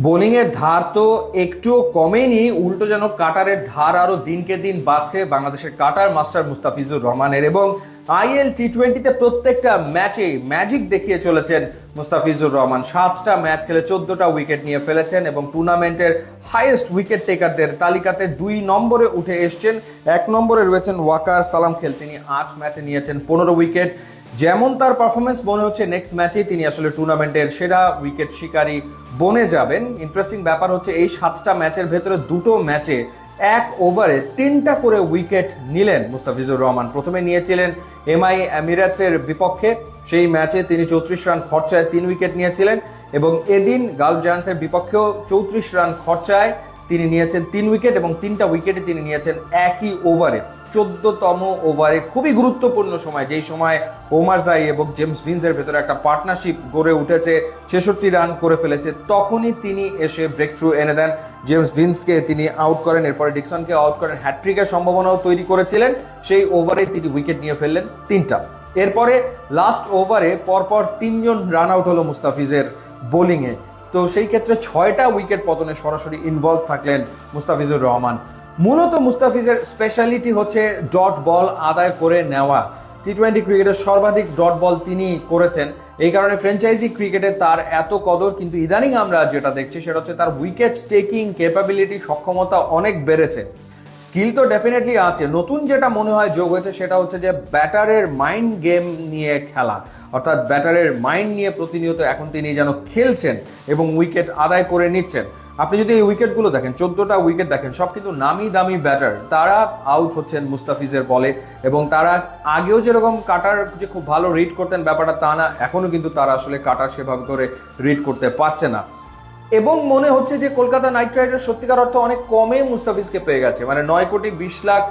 বোলিংয়ের ধার তো একটুও কমেনি, উল্টো যেন কাটারের ধার আরো দিনকে দিন বাড়ছে বাংলাদেশের কাটার মাস্টার মুস্তাফিজুর রহমানের। এবং IL T20-তে প্রত্যেকটা ম্যাচে ম্যাজিক দেখিয়ে চলেছেন মুস্তাফিজুর রহমান। 7টা ম্যাচ খেলে 14টা উইকেট নিয়ে ফেলেছেন এবং টুর্নামেন্টের হাইয়েস্ট উইকেট টেকারদের তালিকাতে 2 নম্বরে উঠে এসছেন। 1 নম্বরে রয়েছেন ওয়াকার সালাম খেল, তিনি 8 ম্যাচে নিয়েছেন 15 উইকেট। যেমন তার পারফরমেন্স মনে হচ্ছে নেক্সট ম্যাচেই তিনি আসলে টুর্নামেন্টের সেরা উইকেট শিকারী বনে যাবেন। ইন্টারেস্টিং ব্যাপার হচ্ছে এই 7টা ম্যাচের ভেতরে 2টো ম্যাচে 1 ওভারে 3টা করে উইকেট নিলেন মুস্তাফিজুর রহমান। প্রথমে নিয়েছিলেন MI এমিরেটসের বিপক্ষে, সেই ম্যাচে তিনি 34 রান খরচায় 3 উইকেট নিয়েছিলেন এবং এদিন গালফ জায়ান্টসের বিপক্ষেও 34 রান খরচায় তিনি নিয়েছেন 3 উইকেট এবং 3টা উইকেটে তিনি নিয়েছেন একই ওভারে, 14তম ওভারে। খুবই গুরুত্বপূর্ণ সময়, যেই সময় ওমার জাই এবং জেমস ভিন্সের ভেতরে একটা পার্টনারশিপ গড়ে উঠেছে, 66 রান করে ফেলেছে, তখনই তিনি এসে ব্রেক থ্রু এনে দেন। জেমস ভিন্সকে তিনি আউট করেন, এরপরে ডিকসনকে আউট করেন, হ্যাট্রিকের সম্ভাবনাও তৈরি করেছিলেন। সেই ওভারে তিনি উইকেট নিয়ে ফেললেন 3টা। এরপরে লাস্ট ওভারে পরপর 3জন রান আউট হলো মুস্তাফিজের বোলিংয়ে। তো সেই ক্ষেত্রে 6টা উইকেট পতনে সরাসরি ইনভলভ থাকলেন মুস্তাফিজুর রহমান। মূলত মুস্তাফিজের স্পেশালিটি হচ্ছে ডট বল আদায় করে নেওয়া। T20 ক্রিকেটের সর্বাধিক ডট বল তিনি করেছেন, এই কারণে ফ্র্যাঞ্চাইজি ক্রিকেটে তার এত কদর। কিন্তু ইদানিং আমরা যেটা দেখছি সেটা হচ্ছে তার উইকেট টেকিং ক্যাপাবিলিটি, সক্ষমতা অনেক বেড়েছে। স্কিল তো ডেফিনেটলি আছে, নতুন যেটা মনে হয় যোগ হয়েছে সেটা হচ্ছে যে ব্যাটারের মাইন্ড গেম নিয়ে খেলা, অর্থাৎ ব্যাটারের মাইন্ড নিয়ে প্রতিনিয়ত এখন তিনি যেন খেলছেন এবং উইকেট আদায় করে নিচ্ছেন। আপনি যদি এই উইকেটগুলো দেখেন, 14টা উইকেট দেখেন, সব কিন্তু নামি দামি ব্যাটার, তারা আউট হচ্ছেন মুস্তাফিজের বলে। এবং তারা আগেও যেরকম কাটার যে খুব ভালো রিড করতেন ব্যাপারটা তা না, এখনও কিন্তু তারা আসলে কাটার সেভাবে করে রিড করতে পারছে না। এবং মনে হচ্ছে যে কলকাতা নাইট রাইডার্স সত্যিকার অর্থে অনেক কমে মুস্তাফিজকে পেয়ে গেছে, মানে 9 কোটি 20 লাখ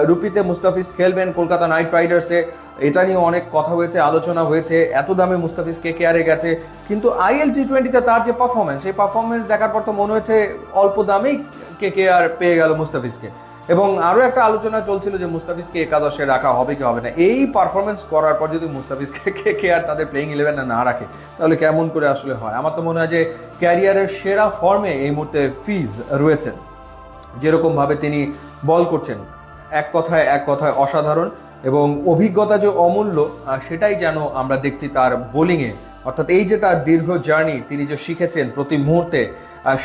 রুপিতে মুস্তাফিজ খেলবেন কলকাতা নাইট রাইডার্সে, এটা নিয়ে অনেক কথা হয়েছে, আলোচনা হয়েছে। এত দামে মুস্তাফিজ KKR-এ গেছে, কিন্তু IL T20-তে তার যে পারফরমেন্স, সেই পারফরমেন্স দেখার পর তো মনে হচ্ছে অল্প দামেই KKR পেয়ে গেল মুস্তাফিজকে। এবং আরও একটা আলোচনা চলছিল যে মুস্তাফিজকে একাদশে রাখা হবে কি হবে না। এই পারফরমেন্স করার পর যদি মুস্তাফিজকে KKR তাদের প্লেইং 11-এ না রাখে, তাহলে কেমন করে আসলে হয়? আমার তো মনে হয় যে ক্যারিয়ারের সেরা ফর্মে এই মুহূর্তে ফিজ রয়েছেন। যেরকমভাবে তিনি বল করছেন, এক কথায় অসাধারণ। এবং অভিজ্ঞতা যে অমূল্য, সেটাই যেন আমরা দেখছি তার বোলিংয়ে। অর্থাৎ এই যে তার দীর্ঘ জার্নি, তিনি যে শিখেছেন প্রতি মুহূর্তে,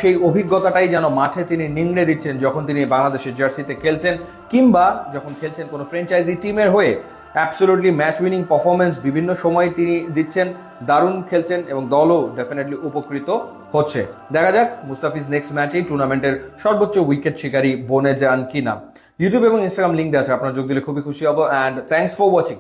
সেই অভিজ্ঞতাটাই যেন মাঠে তিনি নিংড়ে দিচ্ছেন যখন তিনি বাংলাদেশের জার্সিতে খেলছেন, কিংবা যখন খেলছেন কোনো ফ্র্যাঞ্চাইজি টিমের হয়ে। অ্যাবসোলুটলি ম্যাচ উইনিং পারফরমেন্স বিভিন্ন সময় তিনি দিচ্ছেন, দারুণ খেলছেন এবং দলও ডেফিনেটলি উপকৃত হচ্ছে। দেখা যাক মুস্তাফিজ নেক্সট ম্যাচেই টুর্নামেন্টের সর্বোচ্চ উইকেট শিকারী বনে যান কিনা। ইউটিউব এবং ইনস্টাগ্রাম লিঙ্ক দেওয়া আছে, আপনারা যোগ দিলে খুবই খুশি হব। And thanks for watching.